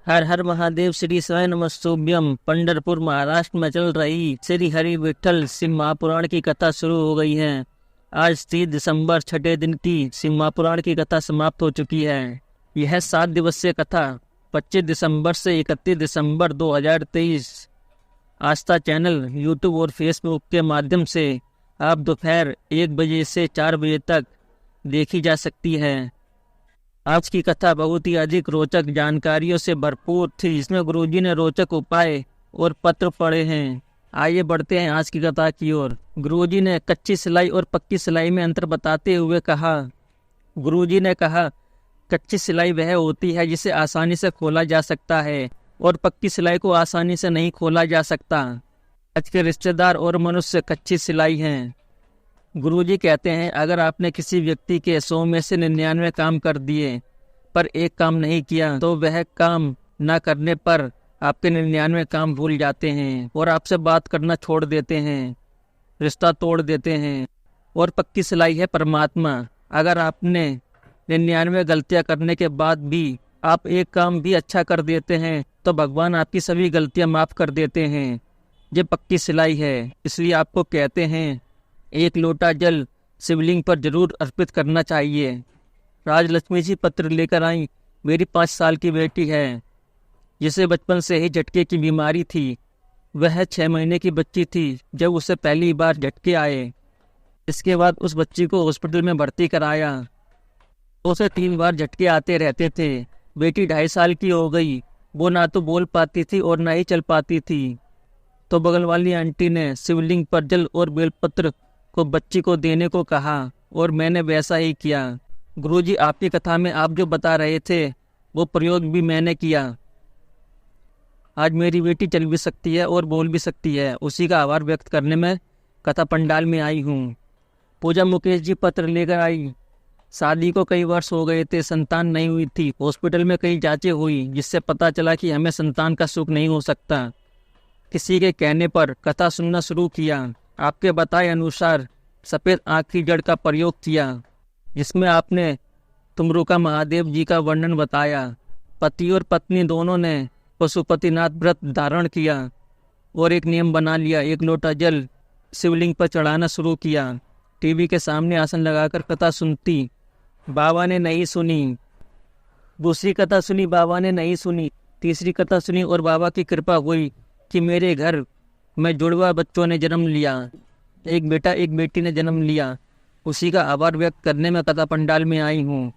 हर हर महादेव। श्री साई नमस्तुभ्यम। पंढरपुर महाराष्ट्र में चल रही श्री हरि विठल शिव महापुराण की कथा शुरू हो गई है। आज 30 दिसंबर छठे दिन की शिव महापुराण की कथा समाप्त हो चुकी है। यह 7 दिवसीय कथा 25 दिसंबर से 31 दिसंबर 2023 आस्था चैनल, यूट्यूब और फेसबुक के माध्यम से आप दोपहर 1 बजे से 4 बजे तक देखी जा सकती है। आज की कथा बहुत ही अधिक रोचक जानकारियों से भरपूर थी, जिसमें गुरुजी ने रोचक उपाय और पत्र पढ़े हैं। आइए बढ़ते हैं आज की कथा की ओर। गुरुजी ने कच्ची सिलाई और पक्की सिलाई में अंतर बताते हुए कहा। गुरुजी ने कहा, कच्ची सिलाई वह होती है जिसे आसानी से खोला जा सकता है और पक्की सिलाई को आसानी से नहीं खोला जा सकता। आज के रिश्तेदार और मनुष्य कच्ची सिलाई हैं। गुरुजी कहते हैं, अगर आपने किसी व्यक्ति के 100 में से 99 काम कर दिए पर एक काम नहीं किया तो वह काम न करने पर आपके 99 काम भूल जाते हैं और आपसे बात करना छोड़ देते हैं, रिश्ता तोड़ देते हैं। और पक्की सिलाई है परमात्मा। अगर आपने 99 गलतियां करने के बाद भी आप एक काम भी अच्छा कर देते हैं तो भगवान आपकी सभी गलतियां माफ कर देते हैं। ये पक्की सिलाई है। इसलिए आपको कहते हैं, एक लोटा जल शिवलिंग पर जरूर अर्पित करना चाहिए। राजलक्ष्मी जी पत्र लेकर आई। मेरी 5 साल की बेटी है जिसे बचपन से ही झटके की बीमारी थी। वह 6 महीने की बच्ची थी जब उसे पहली बार झटके आए। इसके बाद उस बच्ची को हॉस्पिटल में भर्ती कराया। उसे 3 बार झटके आते रहते थे। बेटी 2.5 साल की हो गई। वो ना तो बोल पाती थी और ना ही चल पाती थी। तो बगल वाली आंटी ने शिवलिंग पर जल और बेलपत्र को बच्ची को देने को कहा और मैंने वैसा ही किया। गुरुजी, आपकी कथा में आप जो बता रहे थे वो प्रयोग भी मैंने किया। आज मेरी बेटी चल भी सकती है और बोल भी सकती है। उसी का आभार व्यक्त करने में कथा पंडाल में आई हूँ। पूजा मुकेश जी पत्र लेकर आई। शादी को कई वर्ष हो गए थे, संतान नहीं हुई थी। हॉस्पिटल में कई जांचें हुई जिससे पता चला कि हमें संतान का सुख नहीं हो सकता। किसी के कहने पर कथा सुनना शुरू किया। आपके बताए अनुसार सफ़ेद आँख की जड़ का प्रयोग किया, जिसमें आपने तुमरुका महादेव जी का वर्णन बताया। पति और पत्नी दोनों ने पशुपतिनाथ व्रत धारण किया और एक नियम बना लिया। 1 लोटा जल शिवलिंग पर चढ़ाना शुरू किया। टीवी के सामने आसन लगाकर कथा सुनती। बाबा ने नहीं सुनी। दूसरी कथा सुनी, बाबा ने नहीं सुनी। तीसरी कथा सुनी और बाबा की कृपा हुई कि मेरे घर में जुड़वा बच्चों ने जन्म लिया। एक बेटा एक बेटी ने जन्म लिया। उसी का आभार व्यक्त करने में कथा पंडाल में आई हूँ।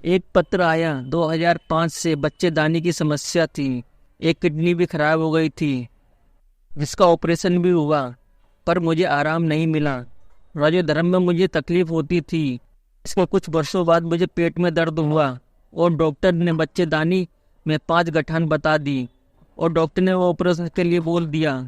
एक पत्र आया 2005 से। बच्चेदानी की समस्या थी। एक किडनी भी खराब हो गई थी जिसका ऑपरेशन भी हुआ, पर मुझे आराम नहीं मिला। राज्य धर्म में मुझे तकलीफ होती थी। इसके कुछ वर्षों बाद मुझे पेट में दर्द हुआ और डॉक्टर ने बच्चेदानी में 5 गठान बता दी और डॉक्टर ने वो ऑपरेशन के लिए बोल दिया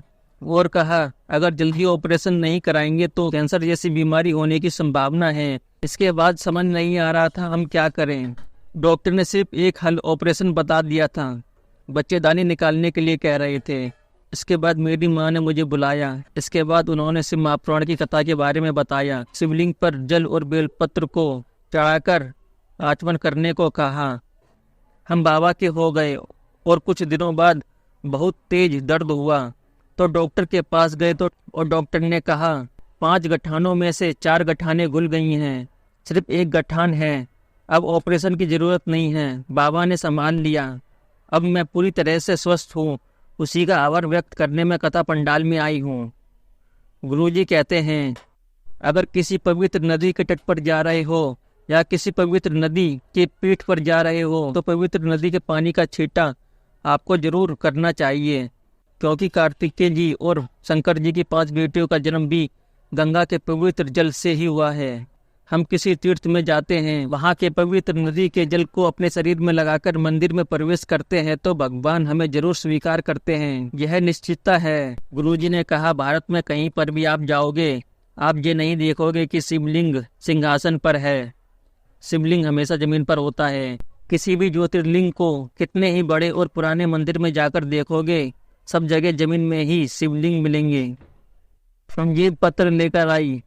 और कहा, अगर जल्दी ऑपरेशन नहीं कराएंगे तो कैंसर जैसी बीमारी होने की संभावना है। इसके बाद समझ नहीं आ रहा था हम क्या करें। डॉक्टर ने सिर्फ एक हल ऑपरेशन बता दिया था। बच्चेदानी निकालने के लिए कह रहे थे। इसके बाद मेरी माँ ने मुझे बुलाया। इसके बाद उन्होंने शिव महापुराण की कथा के बारे में बताया। शिवलिंग पर जल और बेलपत्र को चढ़ाकर आचमन करने को कहा। हम बाबा के हो गए और कुछ दिनों बाद बहुत तेज दर्द हुआ तो डॉक्टर के पास गए तो और डॉक्टर ने कहा, 5 गठानों में से 4 गठानें घुल गई हैं, सिर्फ 1 गठान है। अब ऑपरेशन की ज़रूरत नहीं है। बाबा ने संभाल लिया। अब मैं पूरी तरह से स्वस्थ हूँ। उसी का आभार व्यक्त करने में कथा पंडाल में आई हूँ। गुरुजी कहते हैं, अगर किसी पवित्र नदी के तट पर जा रहे हो या किसी पवित्र नदी के पीठ पर जा रहे हो तो पवित्र नदी के पानी का छींटा आपको जरूर करना चाहिए, क्योंकि कार्तिकेय जी और शंकर जी की 5 बेटियों का जन्म भी गंगा के पवित्र जल से ही हुआ है। हम किसी तीर्थ में जाते हैं, वहाँ के पवित्र नदी के जल को अपने शरीर में लगाकर मंदिर में प्रवेश करते हैं तो भगवान हमें जरूर स्वीकार करते हैं। यह निश्चितता है। गुरुजी ने कहा, भारत में कहीं पर भी आप जाओगे, आप ये नहीं देखोगे कि शिवलिंग सिंहासन पर है। शिवलिंग हमेशा जमीन पर होता है। किसी भी ज्योतिर्लिंग को कितने ही बड़े और पुराने मंदिर में जाकर देखोगे, सब जगह जमीन में ही शिवलिंग मिलेंगे। संजीव पत्र लेकर आई।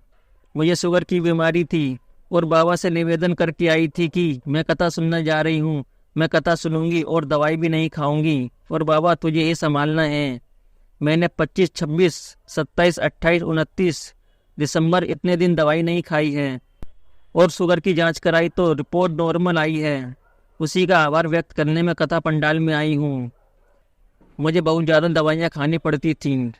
मुझे शुगर की बीमारी थी और बाबा से निवेदन करके आई थी कि मैं कथा सुनने जा रही हूँ, मैं कथा सुनूंगी और दवाई भी नहीं खाऊंगी। और बाबा तुझे ये संभालना है। मैंने 25, 26, 27, 28, 29 दिसंबर इतने दिन दवाई नहीं खाई है और शुगर की जांच कराई तो रिपोर्ट नॉर्मल आई है। उसी का आभार व्यक्त करने में कथा पंडाल में आई हूँ। मुझे बहुत ज़्यादा दवाइयाँ खानी पड़ती थीं।